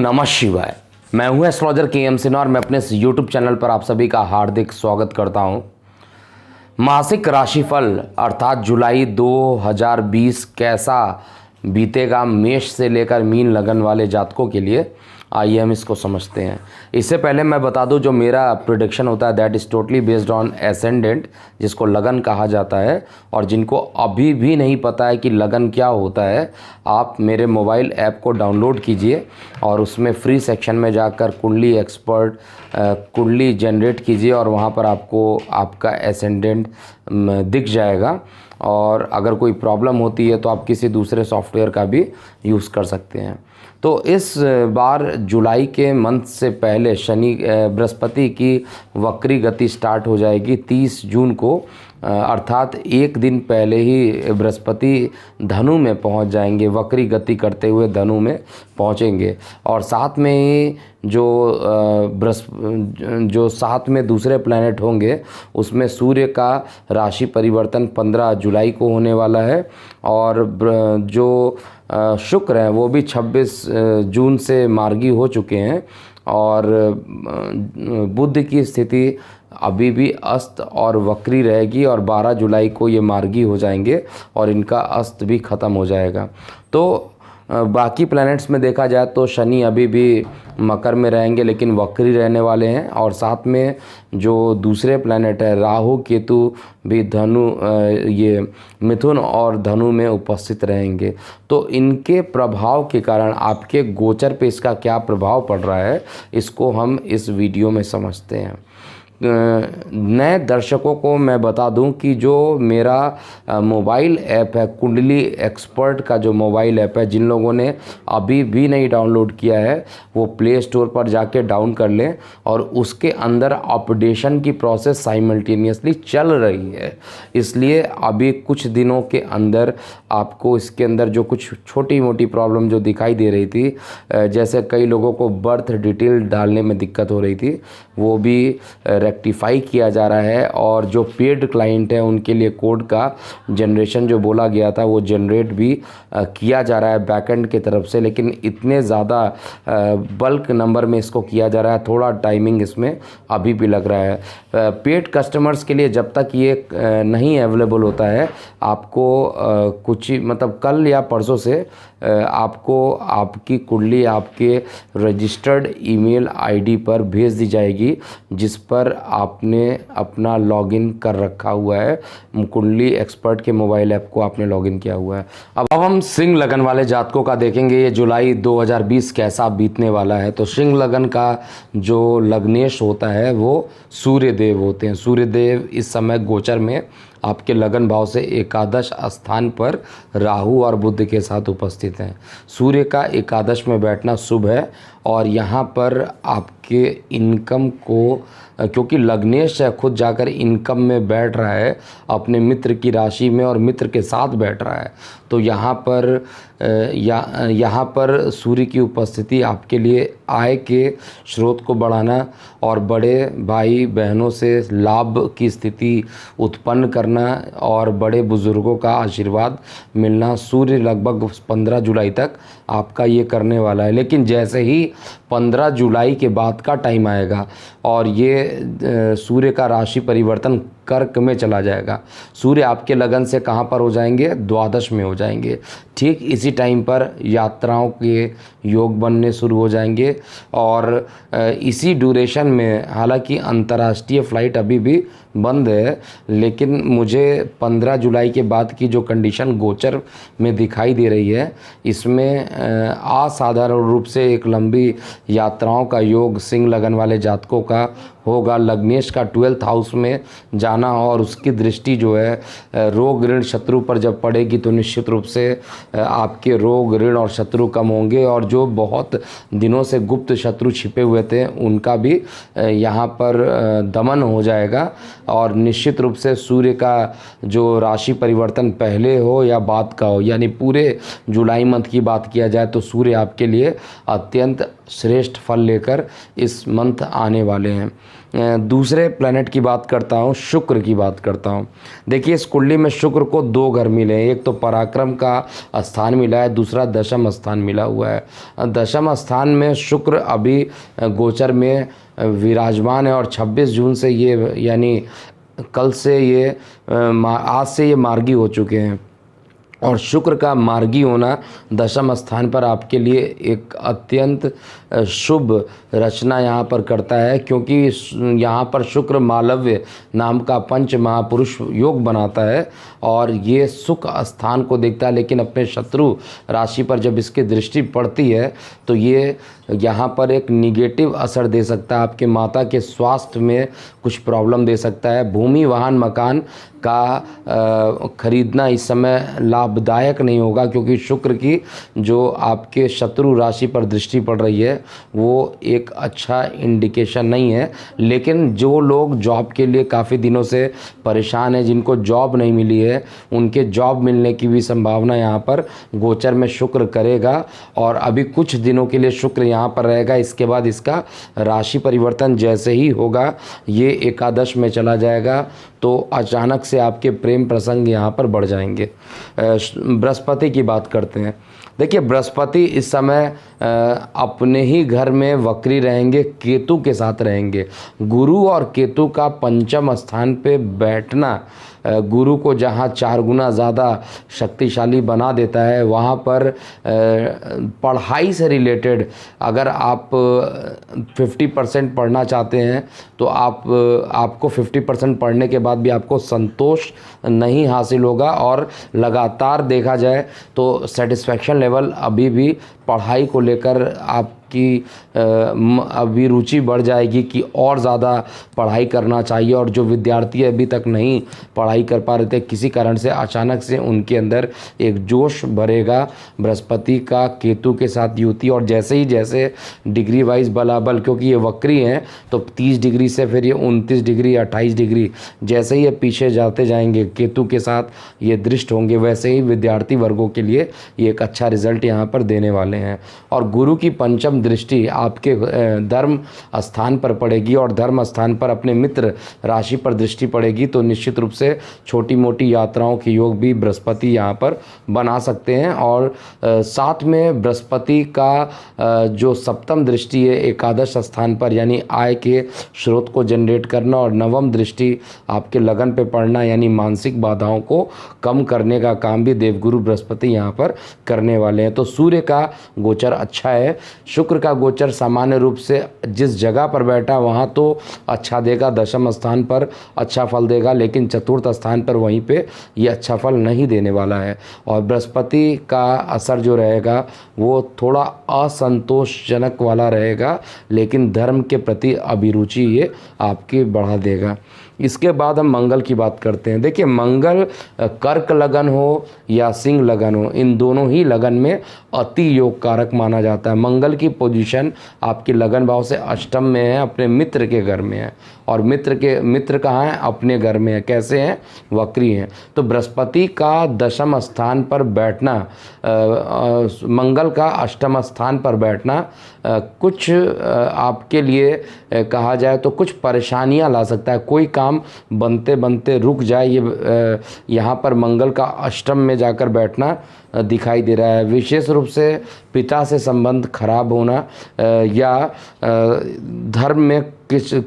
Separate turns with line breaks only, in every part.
नमः शिवाय। मैं हूं एस्ट्रोलॉजर के.एम. सिन्हा और मैं अपने इस यूट्यूब चैनल पर आप सभी का हार्दिक स्वागत करता हूं। मासिक राशिफल अर्थात जुलाई 2020 कैसा बीतेगा मेष से लेकर मीन लगन वाले जातकों के लिए, आइए हम इसको समझते हैं। इससे पहले मैं बता दूं, जो मेरा प्रेडिक्शन होता है that is totally based on ascendant, जिसको लगन कहा जाता है। और जिनको अभी भी नहीं पता है कि लगन क्या होता है, आप मेरे मोबाइल ऐप को डाउनलोड कीजिए और उसमें फ्री सेक्शन में जाकर कुंडली एक्सपर्ट कुंडली जनरेट कीजिए और वहाँ पर आपको आपका एसेंडेंट दिख जाएगा। और अगर कोई प्रॉब्लम होती है तो आप किसी दूसरे सॉफ्टवेयर का भी यूज़ कर सकते हैं। तो इस बार जुलाई के मंथ से पहले बृहस्पति की वक्री गति स्टार्ट हो जाएगी 30 जून को, अर्थात एक दिन पहले ही बृहस्पति धनु में पहुंच जाएंगे, वक्री गति करते हुए धनु में पहुंचेंगे। और साथ में ही जो साथ में दूसरे प्लैनेट होंगे उसमें सूर्य का राशि परिवर्तन 15 जुलाई को होने वाला है। और जो शुक्र हैं वो भी 26 जून से मार्गी हो चुके हैं। और बुध की स्थिति अभी भी अस्त और वक्री रहेगी और 12 जुलाई को ये मार्गी हो जाएंगे और इनका अस्त भी ख़त्म हो जाएगा। तो बाकी प्लैनेट्स में देखा जाए तो शनि अभी भी मकर में रहेंगे लेकिन वक्री रहने वाले हैं। और साथ में जो दूसरे प्लैनेट है राहु केतु भी ये मिथुन और धनु में उपस्थित रहेंगे। तो इनके प्रभाव के कारण आपके गोचर पे इसका क्या प्रभाव पड़ रहा है, इसको हम इस वीडियो में समझते हैं। नए दर्शकों को मैं बता दूं कि जो मेरा मोबाइल ऐप है कुंडली एक्सपर्ट का, जो मोबाइल ऐप है, जिन लोगों ने अभी भी नहीं डाउनलोड किया है वो प्ले स्टोर पर जाके डाउन कर लें। और उसके अंदर अपडेशन की प्रोसेस साइमल्टेनियसली चल रही है, इसलिए अभी कुछ दिनों के अंदर आपको इसके अंदर जो कुछ छोटी मोटी प्रॉब्लम जो दिखाई दे रही थी, जैसे कई लोगों को बर्थ डिटेल डालने में दिक्कत हो रही थी, वो भी रेक्टिफाई किया जा रहा है। और जो पेड क्लाइंट है उनके लिए कोड का जनरेशन जो बोला गया था वो जनरेट भी किया जा रहा है बैकएंड की तरफ से, लेकिन इतने ज़्यादा बल्क नंबर में इसको किया जा रहा है, थोड़ा टाइमिंग इसमें अभी भी लग रहा है। पेड कस्टमर्स के लिए जब तक ये नहीं अवेलेबल होता है, आपको कुछ मतलब कल या परसों से आपको आपकी कुंडली आपके रजिस्टर्ड ईमेल आईडी पर भेज दी जाएगी, जिस पर आपने अपना लॉगिन कर रखा हुआ है। कुंडली एक्सपर्ट के मोबाइल ऐप को आपने लॉगिन किया हुआ है। अब हम सिंह लगन वाले जातकों का देखेंगे ये जुलाई 2020 कैसा बीतने वाला है। तो सिंह लगन का जो लग्नेश होता है वो सूर्य देव होते हैं। सूर्य देव इस समय गोचर में आपके लगन भाव से एकादश स्थान पर राहु और बुध के साथ उपस्थित हैं। सूर्य का एकादश में बैठना शुभ है और यहाँ पर आपके इनकम को, क्योंकि लग्नेश है खुद जाकर इनकम में बैठ रहा है अपने मित्र की राशि में और मित्र के साथ बैठ रहा है, तो यहाँ पर सूर्य की उपस्थिति आपके लिए आय के स्रोत को बढ़ाना और बड़े भाई बहनों से लाभ की स्थिति उत्पन्न करना और बड़े बुजुर्गों का आशीर्वाद मिलना, सूर्य लगभग 15 जुलाई तक आपका ये करने वाला है। लेकिन जैसे ही 15 जुलाई के बाद का टाइम आएगा और ये सूर्य का राशि परिवर्तन कर्क में चला जाएगा, सूर्य आपके लगन से कहाँ पर हो जाएंगे, द्वादश में हो जाएंगे। ठीक इसी टाइम पर यात्राओं के योग बनने शुरू हो जाएंगे और इसी ड्यूरेशन में, हालांकि अंतर्राष्ट्रीय फ़्लाइट अभी भी बंद है, लेकिन मुझे 15 जुलाई के बाद की जो कंडीशन गोचर में दिखाई दे रही है, इसमें असाधारण रूप से एक लंबी यात्राओं का योग सिंह लगन वाले जातकों का होगा। लग्नेश का 12th हाउस में जाना और उसकी दृष्टि जो है रोग ऋण शत्रु पर जब पड़ेगी तो निश्चित रूप से आपके रोग ऋण और शत्रु कम होंगे। और जो बहुत दिनों से गुप्त शत्रु छिपे हुए थे उनका भी यहाँ पर दमन हो जाएगा। और निश्चित रूप से सूर्य का जो राशि परिवर्तन पहले हो या बाद का हो, यानी पूरे जुलाई मंथ की बात किया जाए तो सूर्य आपके लिए अत्यंत श्रेष्ठ फल लेकर इस मंथ आने वाले हैं। दूसरे प्लैनेट की बात करता हूँ, शुक्र की बात करता हूँ। देखिए इस कुंडली में शुक्र को 2 घर मिले हैं, एक तो पराक्रम का स्थान मिला है, दूसरा दशम स्थान मिला हुआ है। दशम स्थान में शुक्र अभी गोचर में विराजमान है और 26 जून से ये यानी कल से ये आज से ये मार्गी हो चुके हैं। और शुक्र का मार्गी होना दशम स्थान पर आपके लिए एक अत्यंत शुभ रचना यहाँ पर करता है, क्योंकि यहाँ पर शुक्र मालव्य नाम का पंच महापुरुष योग बनाता है और ये सुख स्थान को देखता है। लेकिन अपने शत्रु राशि पर जब इसकी दृष्टि पड़ती है तो ये यहाँ पर एक निगेटिव असर दे सकता है, आपके माता के स्वास्थ्य में कुछ प्रॉब्लम दे सकता है। भूमि वाहन मकान का खरीदना इस समय लाभदायक नहीं होगा, क्योंकि शुक्र की जो आपके शत्रु राशि पर दृष्टि पड़ रही है वो एक अच्छा इंडिकेशन नहीं है। लेकिन जो लोग जॉब के लिए काफ़ी दिनों से परेशान हैं, जिनको जॉब नहीं मिली है, उनके जॉब मिलने की भी संभावना यहाँ पर गोचर में शुक्र करेगा। और अभी कुछ दिनों के लिए शुक्र यहाँ पर रहेगा, इसके बाद इसका राशि परिवर्तन जैसे ही होगा ये एकादश में चला जाएगा तो अचानक से आपके प्रेम प्रसंग यहाँ पर बढ़ जाएंगे। बृहस्पति की बात करते हैं। देखिए बृहस्पति इस समय अपने ही घर में वक्री रहेंगे, केतु के साथ रहेंगे। गुरु और केतु का पंचम स्थान पे बैठना गुरु को जहाँ 4 गुना ज़्यादा शक्तिशाली बना देता है, वहाँ पर पढ़ाई से रिलेटेड अगर आप 50% पढ़ना चाहते हैं तो आपको 50% पढ़ने के बाद भी आपको संतोष नहीं हासिल होगा और लगातार देखा जाए तो सेटिस्फैक्शन लेवल अभी भी पढ़ाई को लेकर आपकी अभी रुचि बढ़ जाएगी कि और ज़्यादा पढ़ाई करना चाहिए। और जो विद्यार्थी अभी तक नहीं पढ़ाई कर पा रहे थे, किसी कारण से अचानक से उनके अंदर एक जोश भरेगा बृहस्पति का केतु के साथ युति। और जैसे डिग्री वाइज बलाबल, क्योंकि ये वक्री हैं तो 30 डिग्री से फिर ये 29 डिग्री 28 डिग्री जैसे ही ये पीछे जाते जाएंगे केतु के साथ ये दृष्ट होंगे, वैसे ही विद्यार्थी वर्गों के लिए ये एक अच्छा रिजल्ट यहाँ पर देने वाले हैं। और गुरु की पंचम दृष्टि आपके धर्म स्थान पर पड़ेगी और धर्म स्थान पर अपने मित्र राशि पर दृष्टि पड़ेगी, तो निश्चित रूप से छोटी मोटी यात्राओं के योग भी बृहस्पति यहाँ पर बना सकते हैं। और साथ में बृहस्पति का जो सप्तम दृष्टि है एकादश स्थान पर, यानी आय के स्रोत को जनरेट करना, और नवम दृष्टि आपके लगन पे पड़ना, यानी मानसिक बाधाओं को कम करने का काम भी देवगुरु बृहस्पति यहाँ पर करने वाले हैं। तो सूर्य का गोचर अच्छा है। शुक्र का गोचर सामान्य रूप से जिस जगह पर बैठा वहाँ तो अच्छा देगा, दशम स्थान पर अच्छा फल देगा, लेकिन चतुर्थ स्थान पर वहीं पे ये अच्छा फल नहीं देने वाला है। और बृहस्पति का असर जो रहेगा वो थोड़ा असंतोषजनक वाला रहेगा, लेकिन धर्म के प्रति अभिरुचि ये आपकी बढ़ा देगा। इसके बाद हम मंगल की बात करते हैं। देखिए मंगल कर्क लगन हो या सिंह लगन हो, इन दोनों ही लगन में अति योग कारक माना जाता है। मंगल की पोजीशन आपकी लगन भाव से अष्टम में है, अपने मित्र के घर में है, और मित्र कहाँ है? अपने घर में है। कैसे हैं? वक्री हैं। तो बृहस्पति का दशम स्थान पर बैठना, मंगल का अष्टम स्थान पर बैठना कुछ आपके लिए कहा जाए तो कुछ परेशानियां ला सकता है। कोई काम बनते बनते रुक जाए, ये यहाँ पर मंगल का अष्टम में जाकर बैठना दिखाई दे रहा है। विशेष रूप से पिता से संबंध खराब होना या धर्म में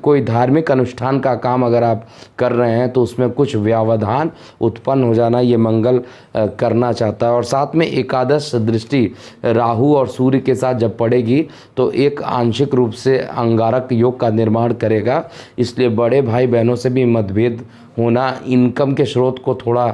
कोई धार्मिक अनुष्ठान का काम अगर आप कर रहे हैं तो उसमें कुछ व्यवधान उत्पन्न हो जाना, ये मंगल करना चाहता है। और साथ में एकादश दृष्टि राहु और सूर्य के साथ जब पड़ेगी तो एक आंशिक रूप से अंगारक योग का निर्माण करेगा। इसलिए बड़े भाई बहनों से भी मतभेद होना, इनकम के स्रोत को थोड़ा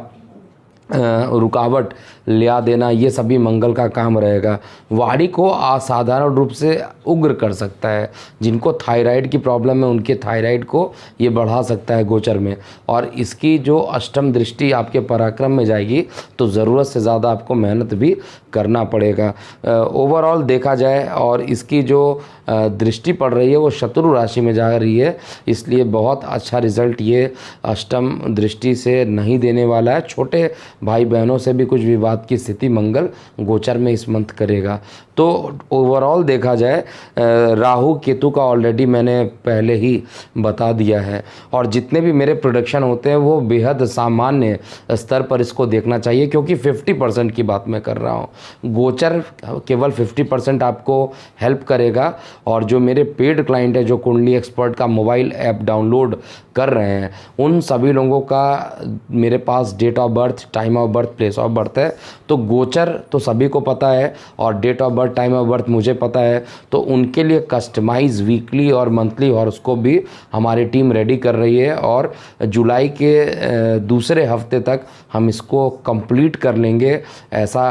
रुकावट लिया देना, ये सभी मंगल का काम रहेगा। वाणी को असाधारण रूप से उग्र कर सकता है। जिनको थायराइड की प्रॉब्लम है उनके थायराइड को ये बढ़ा सकता है गोचर में। और इसकी जो अष्टम दृष्टि आपके पराक्रम में जाएगी तो ज़रूरत से ज़्यादा आपको मेहनत भी करना पड़ेगा। ओवरऑल देखा जाए और इसकी जो दृष्टि पड़ रही है वो शत्रु राशि में जा रही है, इसलिए बहुत अच्छा रिजल्ट ये अष्टम दृष्टि से नहीं देने वाला है। छोटे भाई बहनों से भी कुछ विवाद की स्थिति मंगल गोचर में इस मंथ करेगा। तो ओवरऑल देखा जाए राहु केतु का ऑलरेडी मैंने पहले ही बता दिया है, और जितने भी मेरे प्रोडक्शन होते हैं वो बेहद सामान्य स्तर पर इसको देखना चाहिए, क्योंकि 50% की बात मैं कर रहा हूँ। गोचर केवल 50% आपको हेल्प करेगा, और जो मेरे पेड क्लाइंट है जो कुंडली एक्सपर्ट का मोबाइल ऐप डाउनलोड कर रहे हैं, उन सभी लोगों का मेरे पास date of birth, time of birth, place of birth है। तो गोचर तो सभी को पता है और date of birth, time of birth मुझे पता है, तो उनके लिए कस्टमाइज वीकली और मंथली हॉरोस्कोप भी हमारी टीम रेडी कर रही है, और जुलाई के दूसरे हफ्ते तक हम इसको कंप्लीट कर लेंगे, ऐसा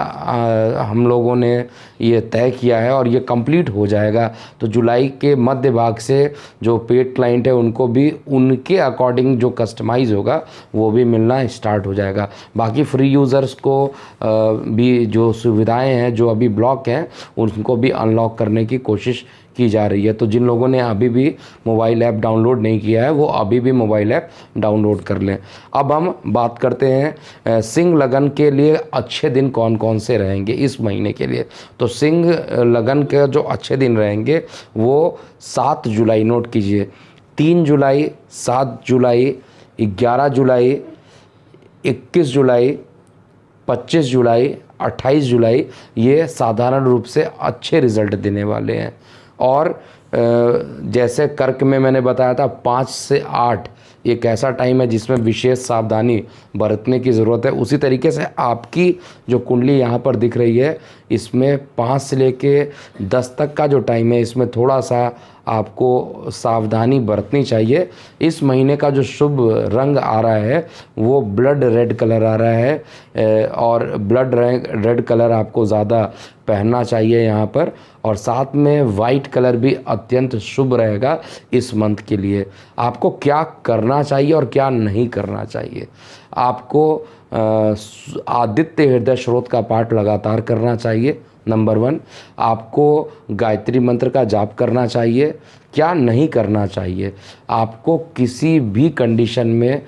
हम लोगों ने ये तय किया है, और ये कंप्लीट हो जाएगा। तो जुलाई के मध्य भाग से जो पेड क्लाइंट है उनको भी उनके अकॉर्डिंग जो कस्टमाइज़ होगा वो भी मिलना स्टार्ट हो जाएगा। बाकी फ्री यूज़र्स को भी जो सुविधाएं हैं जो अभी ब्लॉक हैं उनको भी अनलॉक करने की कोशिश की जा रही है। तो जिन लोगों ने अभी भी मोबाइल ऐप डाउनलोड नहीं किया है वो अभी भी मोबाइल ऐप डाउनलोड कर लें। अब हम बात करते हैं सिंह लगन के लिए अच्छे दिन कौन कौन से रहेंगे इस महीने के लिए। तो सिंह लगन के जो अच्छे दिन रहेंगे वो 7 जुलाई, नोट कीजिए, 3 जुलाई, 7 जुलाई, 11 जुलाई, 21 जुलाई, 25 जुलाई, 28 जुलाई, ये साधारण रूप से अच्छे रिजल्ट देने वाले हैं। और जैसे कर्क में मैंने बताया था 5 से 8 एक ऐसा टाइम है जिसमें विशेष सावधानी बरतने की ज़रूरत है। उसी तरीके से आपकी जो कुंडली यहाँ पर दिख रही है इसमें 5 से लेके 10 तक का जो टाइम है इसमें थोड़ा सा आपको सावधानी बरतनी चाहिए। इस महीने का जो शुभ रंग आ रहा है वो ब्लड रेड कलर आ रहा है, और ब्लड रेड कलर आपको ज़्यादा पहनना चाहिए यहाँ पर, और साथ में वाइट कलर भी अत्यंत शुभ रहेगा इस मंथ के लिए। आपको क्या करना चाहिए और क्या नहीं करना चाहिए, आपको आदित्य हृदय स्रोत का पाठ लगातार करना चाहिए, नंबर 1। आपको गायत्री मंत्र का जाप करना चाहिए। क्या नहीं करना चाहिए, आपको किसी भी कंडीशन में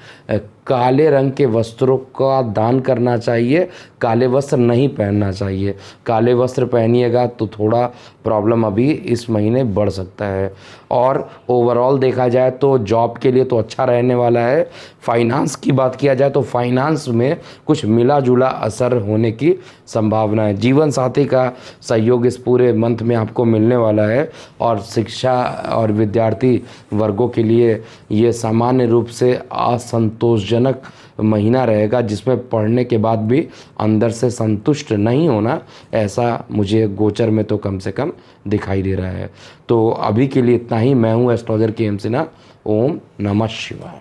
काले रंग के वस्त्रों का दान करना चाहिए, काले वस्त्र नहीं पहनना चाहिए। काले वस्त्र पहनिएगा तो थोड़ा प्रॉब्लम अभी इस महीने बढ़ सकता है। और ओवरऑल देखा जाए तो जॉब के लिए तो अच्छा रहने वाला है। फाइनेंस की बात किया जाए तो फाइनेंस में कुछ मिला जुला असर होने की संभावना है। जीवन साथी का सहयोग इस पूरे मंथ में आपको मिलने वाला है, और शिक्षा और विद्यार्थी वर्गों के लिए ये सामान्य रूप से असंतोषजनक महीना रहेगा, जिसमें पढ़ने के बाद भी अंदर से संतुष्ट नहीं होना, ऐसा मुझे गोचर में तो कम से कम दिखाई दे रहा है। तो अभी के लिए इतना ही। मैं हूँ एस्ट्रोलॉजर के एम सिन्हा। ओम नमः शिवाय।